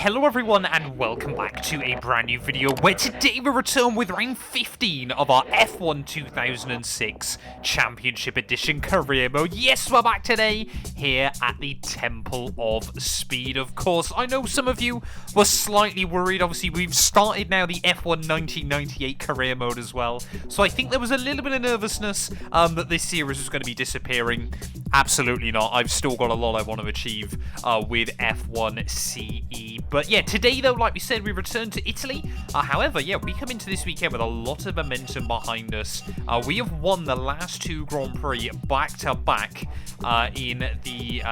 Hello everyone and welcome back to a brand new video where today we return with round 15 of our F1 2006 Championship Edition career mode. Yes, we're back today here at the Temple of Speed, of course. I know some of you were slightly worried. Obviously, we've started now the F1 1998 career mode as well. So I think there was a little bit of nervousness that this series was going to be disappearing. Absolutely not. I've still got a lot I want to achieve with F1 CE. But yeah, today though, like we said, we return to Italy. However, yeah, we come into this weekend with a lot of momentum behind us. We have won the last two Grand Prix back-to-back in the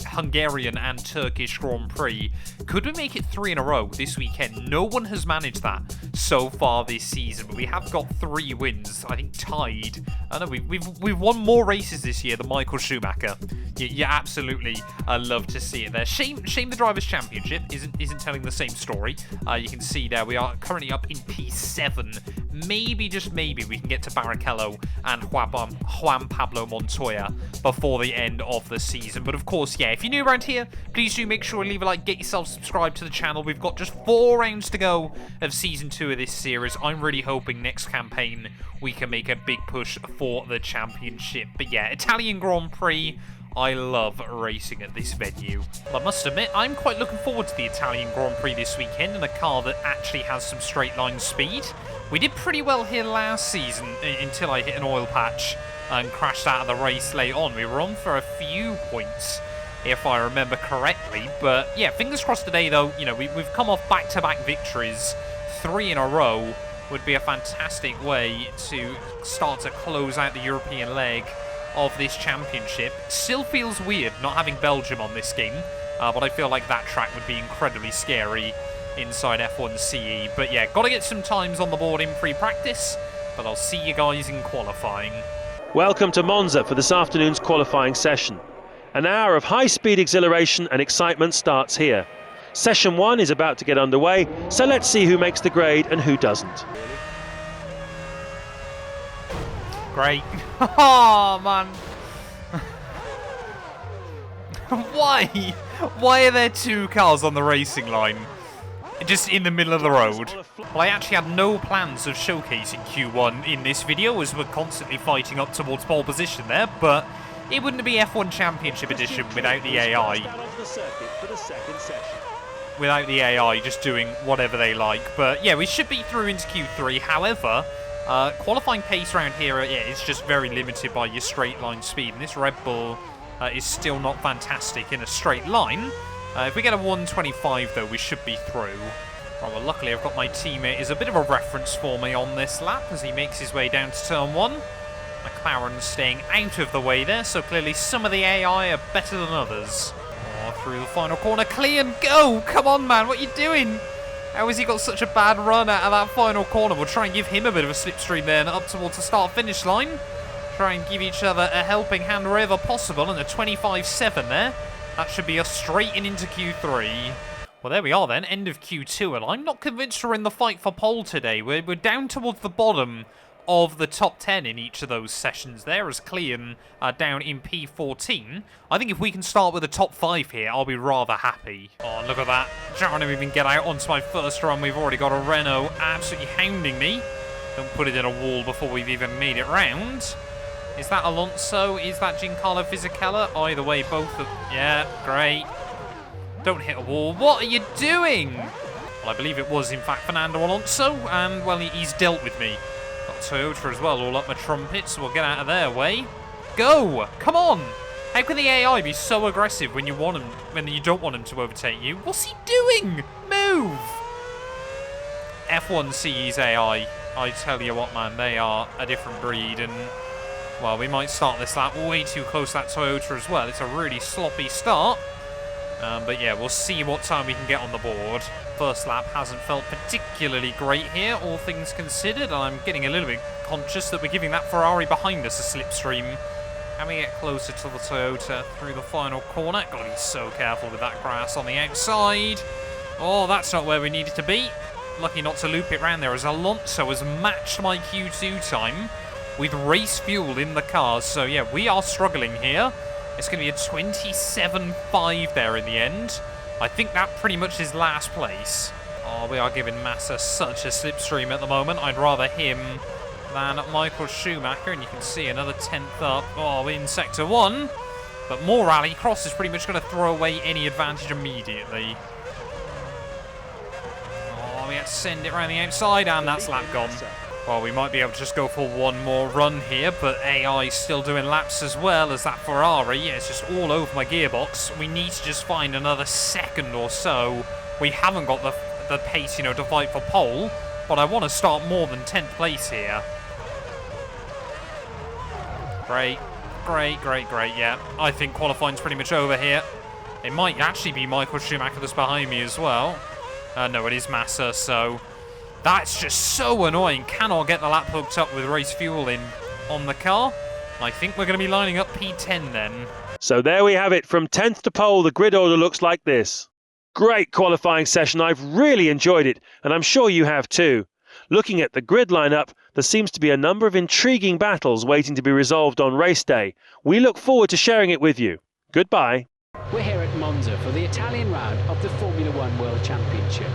Hungarian and Turkish Grand Prix. Could we make it 3 in a row this weekend? No one has managed that so far this season, but we have got 3 wins, I think tied. I know we've won more races this year than Michael Schumacher. You absolutely love to see it there. Shame the Drivers' Championship isn't telling the same story. You can see there we are currently up in P7. Maybe, just maybe, we can get to Barrichello and Juan Pablo Montoya before the end of the season. But of course, yeah, if you're new around here, please do make sure to leave a like, get yourself subscribed to the channel. We've got just 4 rounds to go of Season 2 of this series. I'm really hoping next campaign we can make a big push for the championship. But yeah, Italian Grand Prix, I love racing at this venue. Well, I must admit, I'm quite looking forward to the Italian Grand Prix this weekend in a car that actually has some straight line speed. We did pretty well here last season until I hit an oil patch and crashed out of the race late on. We were on for a few points, if I remember correctly. But yeah, fingers crossed today though. You know, we've come off back-to-back victories. 3 in a row would be a fantastic way to start to close out the European leg of this championship. Still feels weird not having Belgium on this game, but I feel like that track would be incredibly scary inside F1 CE. But yeah, got to get some times on the board in pre-practice, but I'll see you guys in qualifying. Welcome to Monza for this afternoon's qualifying session. An hour of high-speed exhilaration and excitement starts here. Session 1 is about to get underway, so let's see who makes the grade and who doesn't. Great. Oh, man. Why? Why are there 2 cars on the racing line? Just in the middle of the road. Well, I actually had no plans of showcasing Q1 in this video, as we're constantly fighting up towards pole position there, but it wouldn't be F1 Championship Edition without the AI. Without the AI just doing whatever they like. But yeah, we should be through into Q3. However, qualifying pace around here is just very limited by your straight line speed. And this Red Bull is still not fantastic in a straight line. If we get a 125 though, we should be through. Right, well, luckily I've got my teammate is a bit of a reference for me on this lap as he makes his way down to turn 1. McLaren's staying out of the way there, so clearly some of the AI are better than others. Oh, through the final corner, clean, go! Come on, man, what are you doing? How has he got such a bad run out of that final corner? We'll try and give him a bit of a slipstream there and up towards the start-finish line. Try and give each other a helping hand wherever possible, and a 25.7 there. That should be us straight into Q3. Well, there we are then, end of Q2, and I'm not convinced we're in the fight for pole today. We're down towards the bottom of the top 10 in each of those sessions there, as Clean down in P14. I think if we can start with a top 5 here, I'll be rather happy. Oh, look at that. Trying to even get out onto my first run. We've already got a Renault absolutely hounding me. Don't put it in a wall before we've even made it round. Is that Alonso? Is that Giancarlo Fisichella? Either way, both of... Yeah, great. Don't hit a wall. What are you doing? Well, I believe it was, in fact, Fernando Alonso. And, well, he's dealt with me. Got Toyota as well, all up my trumpet, so we'll get out of their way. Go! Come on! How can the AI be so aggressive when you want him, when you don't want him to overtake you? What's he doing? Move! F1 CE's AI, I tell you what, man, they are a different breed, and... well, we might start this lap way too close to that Toyota as well. It's a really sloppy start. But yeah, we'll see what time we can get on the board. First lap hasn't felt particularly great here, all things considered. And I'm getting a little bit conscious that we're giving that Ferrari behind us a slipstream. Can we get closer to the Toyota through the final corner? Got to be so careful with that grass on the outside. Oh, that's not where we needed to be. Lucky not to loop it round there, as Alonso has matched my Q2 time with race fuel in the cars. So yeah, we are struggling here. It's going to be a 27.5 there in the end. I think that pretty much is last place. Oh, we are giving Massa such a slipstream at the moment. I'd rather him than Michael Schumacher, and you can see another 10th up. Oh, in Sector 1. But more rallycross is pretty much going to throw away any advantage immediately. Oh, we have to send it around the outside, and that's lap gone. Well, we might be able to just go for one more run here, but AI is still doing laps as well as that Ferrari. Yeah, it's just all over my gearbox. We need to just find another second or so. We haven't got the pace, you know, to fight for pole, but I want to start more than 10th place here. Great, great, great, great, yeah. I think qualifying's pretty much over here. It might actually be Michael Schumacher that's behind me as well. No, it is Massa, so... That's just so annoying. Cannot get the lap hooked up with race fuel in on the car. I think we're going to be lining up P10 then. So there we have it. From 10th to pole, the grid order looks like this. Great qualifying session. I've really enjoyed it, and I'm sure you have too. Looking at the grid lineup, there seems to be a number of intriguing battles waiting to be resolved on race day. We look forward to sharing it with you. Goodbye. We're here at Monza for the Italian round of the Formula One World Championship.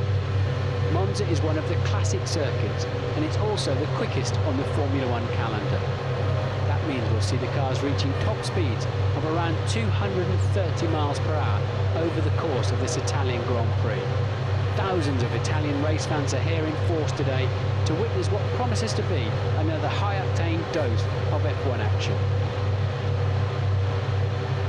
Monza is one of the classic circuits, and it's also the quickest on the Formula One calendar. That means we'll see the cars reaching top speeds of around 230 miles per hour over the course of this Italian Grand Prix. Thousands of Italian race fans are here in force today to witness what promises to be another high-octane dose of F1 action.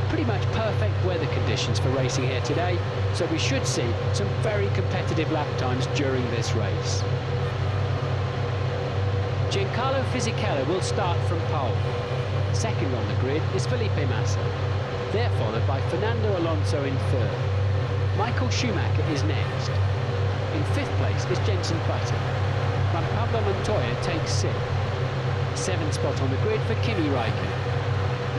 Pretty much perfect weather conditions for racing here today, so we should see some very competitive lap times during this race. Giancarlo Fisichella will start from pole. Second on the grid is Felipe Massa. They're followed by Fernando Alonso in third. Michael Schumacher is next. In fifth place is Jenson Button. Juan Pablo Montoya takes sixth. Seventh spot on the grid for Kimi Räikkönen.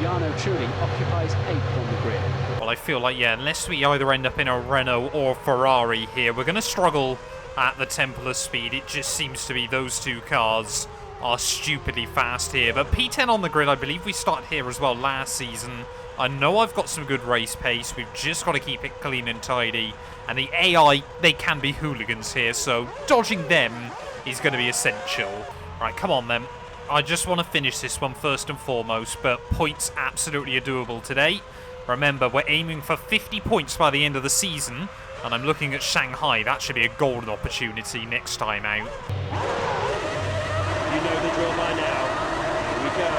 Jarno Trulli occupies 8th on the grid. Well, I feel like, yeah, unless we either end up in a Renault or Ferrari here, we're going to struggle at the Temple of Speed. It just seems to be those two cars are stupidly fast here. But P10 on the grid, I believe we started here as well last season. I know I've got some good race pace. We've just got to keep it clean and tidy. And the AI, they can be hooligans here, so dodging them is going to be essential. Right, come on then. I just want to finish this one first and foremost, but points absolutely are doable today. Remember, we're aiming for 50 points by the end of the season, and I'm looking at Shanghai. That should be a golden opportunity next time out. You know the drill by now. Here we go.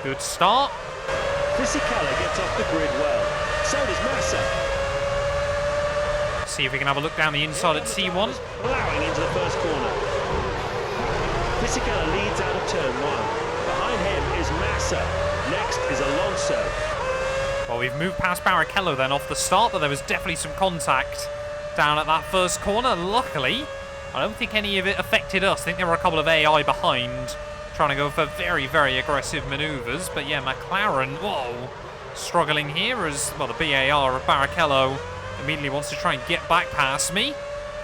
Go! Good start. Fisichella gets off the grid well. So does Massa. See if we can have a look down the inside at T1. Plowing into the first corner. Fisichella leads out of turn 1. Behind him is Massa. Next is Alonso. Well, we've moved past Barrichello then off the start, but there was definitely some contact down at that first corner. Luckily, I don't think any of it affected us. I think there were a couple of AI behind trying to go for very, very aggressive manoeuvres. But yeah, McLaren, whoa, struggling here as, well, the BAR of Barrichello immediately wants to try and get back past me.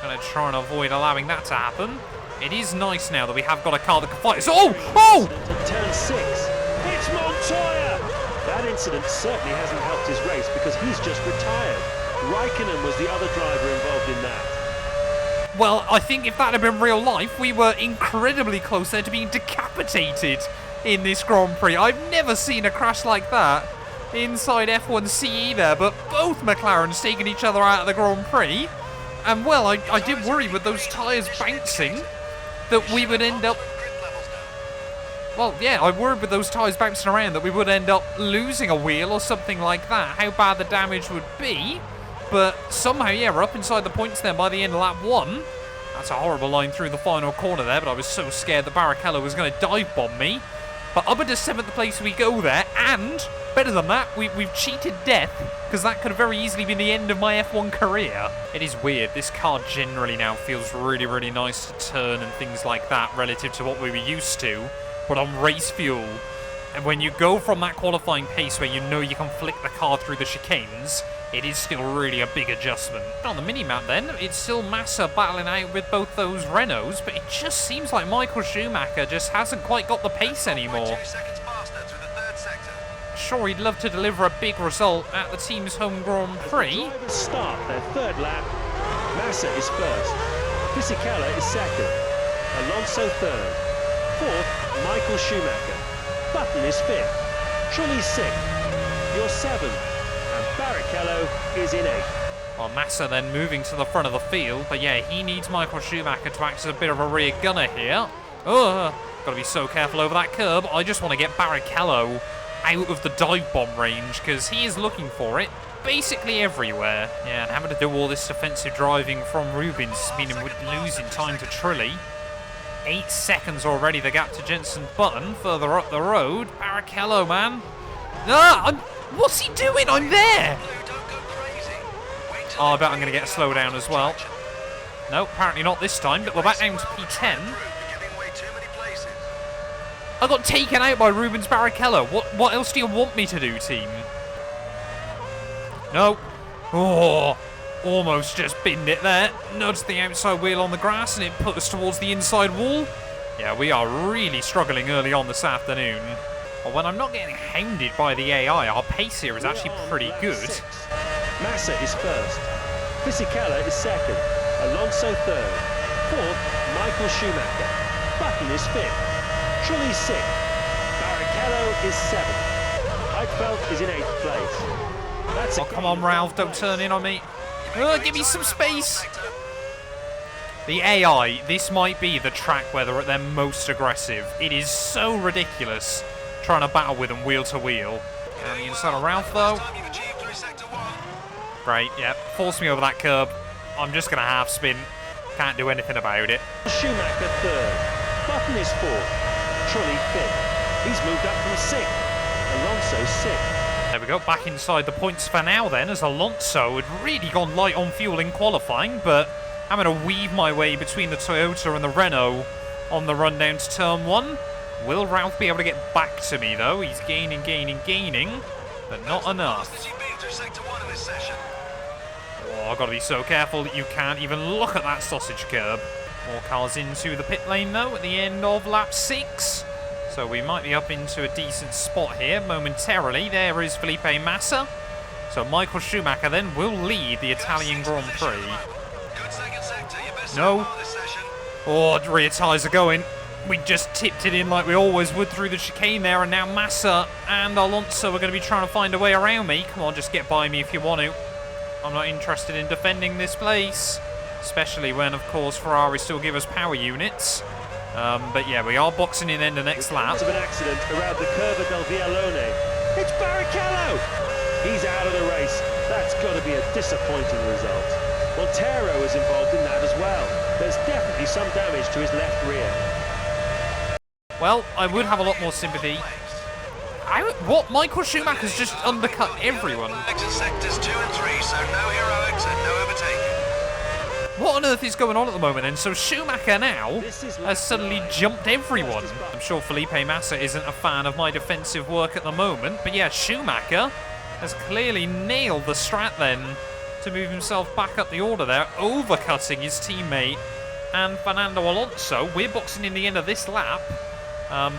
Going to try and avoid allowing that to happen. It is nice now that we have got a car that can fight. Oh! Oh! Turn 6. It's Montoya! That incident certainly hasn't helped his race because he's just retired. Räikkönen was the other driver involved in that. Well, I think if that had been real life, we were incredibly close there to being decapitated in this Grand Prix. I've never seen a crash like that inside F1 CE there, but both McLarens taking each other out of the Grand Prix. And, well, I did worry with those tyres bouncing that we would end up... Well, yeah, I worried with those tyres bouncing around that we would end up losing a wheel or something like that, how bad the damage would be. But somehow, yeah, we're up inside the points then by the end of lap 1. That's a horrible line through the final corner there, but I was so scared that Barrichello was going to dive bomb me. But up into 7th place we go there, and better than that, we've cheated death, because that could have very easily been the end of my F1 career. It is weird. This car generally now feels really, really nice to turn and things like that relative to what we were used to. But on race fuel, and when you go from that qualifying pace where you know you can flick the car through the chicanes, it is still really a big adjustment. On the mini-map then, it's still Massa battling out with both those Renaults, but it just seems like Michael Schumacher just hasn't quite got the pace anymore. Sure, he'd love to deliver a big result at the team's home Grand Prix. Drivers start their third lap. Massa is first. Fisichella is second. Alonso third. Fourth, Michael Schumacher. Button is fifth. Trulli's sixth. You're seventh. And Barrichello is in eighth. Well, Massa then moving to the front of the field, but yeah, he needs Michael Schumacher to act as a bit of a rear gunner here. Oh, gotta be so careful over that curb. I just want to get Barrichello out of the dive bomb range, because he is looking for it basically everywhere. Yeah, and having to do all this defensive driving from Rubens, meaning we're losing time to Trulli. 8 seconds already, the gap to Jenson Button. Further up the road, Barrichello, man. Ah, what's he doing? I'm there! Oh, I bet I'm going to get a slowdown as well. No, apparently not this time, but we're back down to P10. I got taken out by Rubens Barrichello. What else do you want me to do, team? No. Oh, almost just binned it there. Nudged the outside wheel on the grass and it put us towards the inside wall. Yeah, we are really struggling early on this afternoon. But when I'm not getting hounded by the AI, our pace here is actually pretty good. Massa is first. Fisichella is second. Alonso third. Fourth, Michael Schumacher. Button is fifth. Trulli's sixth. Barrichello is seventh. Heidfeld is in eighth place. That's oh, come on, Ralph, don't turn in on me. Give me some space. The AI, this might be the track where they're at their most aggressive. It is so ridiculous trying to battle with them wheel to wheel. And the inside of Ralph, though. Great, yep. Force me over that curb. I'm just going to half spin. Can't do anything about it. Schumacher third. Button is fourth. Trulli fifth. He's moved up from sixth. Alonso sixth. There we go, back inside the points for now then, as Alonso had really gone light on fuel in qualifying, but I'm going to weave my way between the Toyota and the Renault on the run down to turn 1. Will Ralph be able to get back to me though? He's gaining, but not enough. Oh, I've got to be so careful that you can't even look at that sausage curb. More cars into the pit lane though at the end of lap 6. So we might be up into a decent spot here momentarily. There is Felipe Massa. So Michael Schumacher then will lead the Italian Grand Prix. No. Oh, rear tyres are going. We just tipped it in like we always would through the chicane there, and now Massa and Alonso are going to be trying to find a way around me. Come on, just get by me if you want to. I'm not interested in defending this place, especially when, of course, Ferrari still give us power units. But yeah, we are boxing in the next lap. Of an accident around the Curva del Vialone. It's Barrichello! He's out of the race. That's got to be a disappointing result. Montero is involved in that as well. There's definitely some damage to his left rear. Well, I would have a lot more sympathy. What? Michael Schumacher's just undercut everyone. Sectors 2 and 3, so no heroics and no overtaking. What on earth is going on at the moment then? So Schumacher now has suddenly jumped everyone. I'm sure Felipe Massa isn't a fan of my defensive work at the moment, but yeah, Schumacher has clearly nailed the strat then to move himself back up the order there, overcutting his teammate and Fernando Alonso. We're boxing in the end of this lap.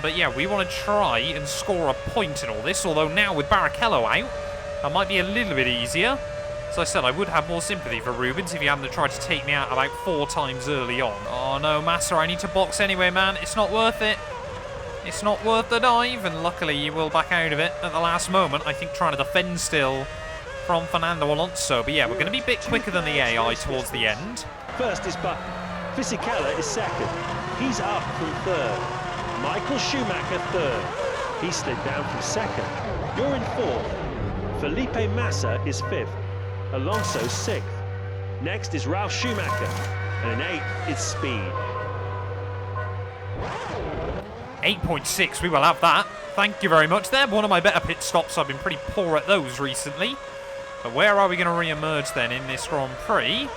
But yeah, we want to try and score a point in all this, although now with Barrichello out, that might be a little bit easier. As I said, I would have more sympathy for Rubens if he hadn't tried to take me out about 4 times early on. Oh no, Massa, I need to box anyway, man. It's not worth it. It's not worth the dive, and luckily you will back out of it at the last moment. I think trying to defend still from Fernando Alonso. But yeah, we're going to be a bit quicker than the AI towards the end. First is Button. Fisichella is second. He's up from third. Michael Schumacher third. He slid down from second. You're in fourth. Felipe Massa is fifth. Alonso sixth. Next is Ralf Schumacher. And in eighth is Speed. 8.6, we will have that. Thank you very much there. One of my better pit stops. I've been pretty poor at those recently. But where are we going to re-emerge then in this Grand Prix?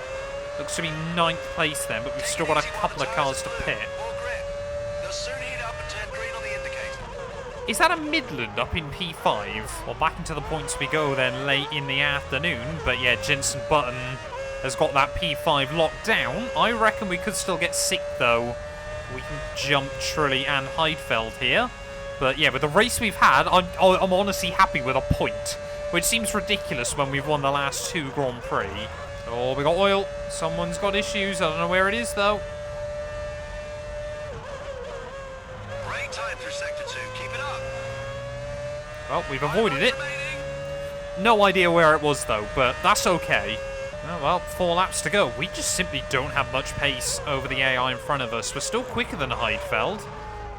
Looks to be 9th place then, but we've still got a couple of cars to pit. Is that a Midland up in P5? Well, back into the points we go then late in the afternoon. But yeah, Jenson Button has got that P5 locked down. I reckon we could still get 6th though. We can jump Trulli and Heidfeld here. But yeah, with the race we've had, I'm honestly happy with a point. Which seems ridiculous when we've won the last 2 Grand Prix. Oh, we got oil. Someone's got issues. I don't know where it is though. Great time through sector 2. Keep it up. Well, we've avoided it. No idea where it was though, but that's okay. Oh, well, 4 laps to go. We just simply don't have much pace over the AI in front of us. We're still quicker than Heidfeld,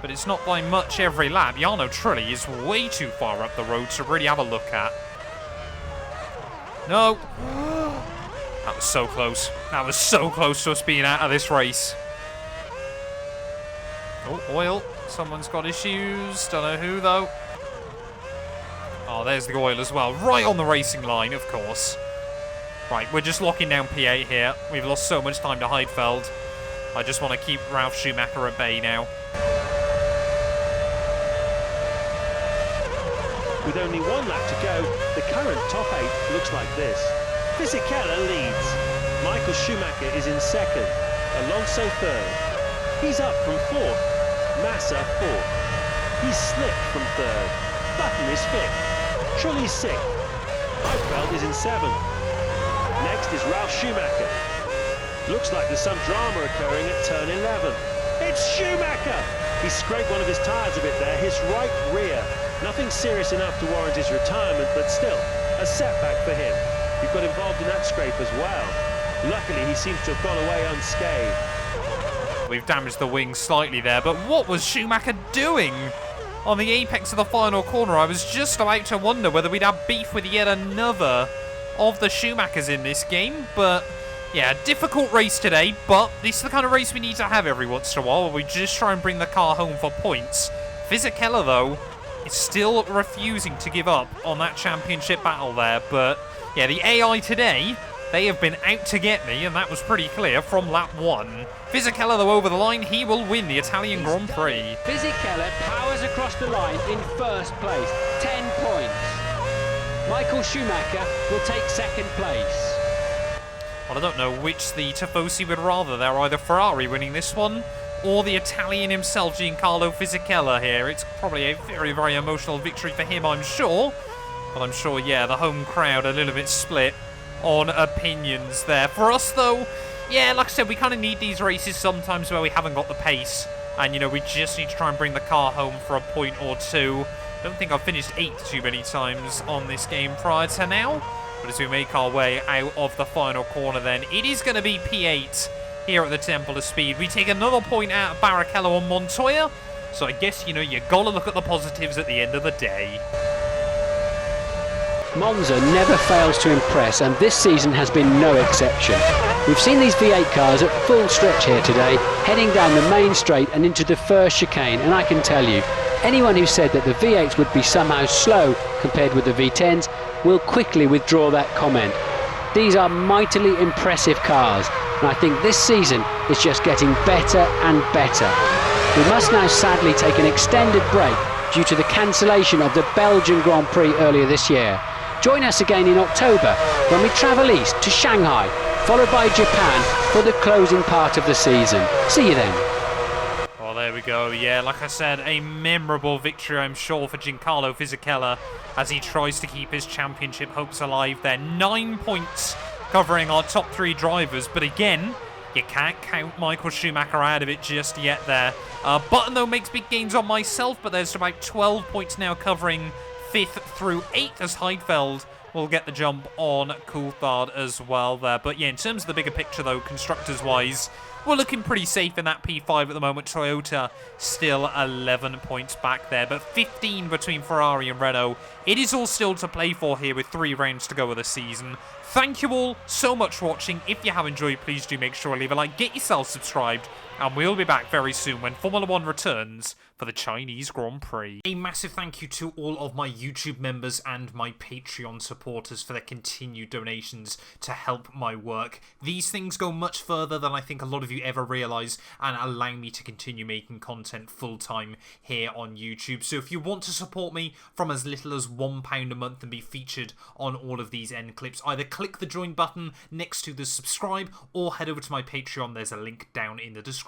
but it's not by much every lap. Jarno Trulli is way too far up the road to really have a look at. No. That was so close. That was so close to us being out of this race. Oh, oil. Someone's got issues. Don't know who, though. Oh, there's the oil as well. Right on the racing line, of course. Right, we're just locking down P8 here. We've lost so much time to Heidfeld. I just want to keep Ralf Schumacher at bay now. With only 1 lap to go, the current top 8 looks like this. Fisichella leads. Michael Schumacher is in 2nd. Alonso 3rd. He's up from 4th. Massa 4th. He's slipped from 3rd. Button is 5th. Trulli's 6th. Heidfeld is in 7th. Next is Ralf Schumacher. Looks like there's some drama occurring at turn 11. It's Schumacher! He scraped one of his tyres a bit there, his right rear. Nothing serious enough to warrant his retirement, but still, a setback for him. He got involved in that scrape as well. Luckily, he seems to have gone away unscathed. We've damaged the wing slightly there, but what was Schumacher doing? On the apex of the final corner, I was just about to wonder whether we'd have beef with yet another of the Schumachers in this game, but yeah, difficult race today, but this is the kind of race we need to have every once in a while, where we just try and bring the car home for points. Fisichella, though, is still refusing to give up on that championship battle there, but yeah, the AI today, they have been out to get me, and that was pretty clear from lap 1. Fisichella, though, over the line, he will win the Italian Grand Prix. Fisichella powers across the line in 1st place, 10 points. Michael Schumacher will take 2nd place. Well, I don't know which the Tifosi would rather. They're either Ferrari winning this one, or the Italian himself, Giancarlo Fisichella here. It's probably a very, very emotional victory for him, I'm sure. But I'm sure, yeah, the home crowd a little bit split on opinions there. For us, though, yeah, like I said, we kind of need these races sometimes where we haven't got the pace. And, you know, we just need to try and bring the car home for a point or two. I don't think I've finished 8th too many times on this game prior to now. But as we make our way out of the final corner then, it is going to be P8 here at the Temple of Speed. We take another point out of Barrichello and Montoya. So I guess, you know, you got to look at the positives at the end of the day. Monza never fails to impress, and this season has been no exception. We've seen these V8 cars at full stretch here today, heading down the main straight and into the first chicane, and I can tell you, anyone who said that the V8s would be somehow slow compared with the V10s will quickly withdraw that comment. These are mightily impressive cars, and I think this season is just getting better and better. We must now sadly take an extended break due to the cancellation of the Belgian Grand Prix earlier this year. Join us again in October when we travel east to Shanghai, followed by Japan for the closing part of the season. See you then. Well, there we go. Yeah, like I said, a memorable victory, I'm sure, for Giancarlo Fisichella as he tries to keep his championship hopes alive there. 9 points covering our top 3 drivers, but again, you can't count Michael Schumacher out of it just yet there. Button, though, makes big gains on myself, but there's about 12 points now covering 5th through 8th as Heidfeld will get the jump on Coulthard as well there. But yeah, in terms of the bigger picture, though, constructors-wise, we're looking pretty safe in that P5 at the moment. Toyota still 11 points back there, but 15 between Ferrari and Renault. It is all still to play for here with 3 rounds to go of the season. Thank you all so much for watching. If you have enjoyed, please do make sure to leave a like, get yourself subscribed. And we'll be back very soon when Formula 1 returns for the Chinese Grand Prix. A massive thank you to all of my YouTube members and my Patreon supporters for their continued donations to help my work. These things go much further than I think a lot of you ever realise and allow me to continue making content full-time here on YouTube. So if you want to support me from as little as £1 a month and be featured on all of these end clips, either click the join button next to the subscribe or head over to my Patreon. There's a link down in the description.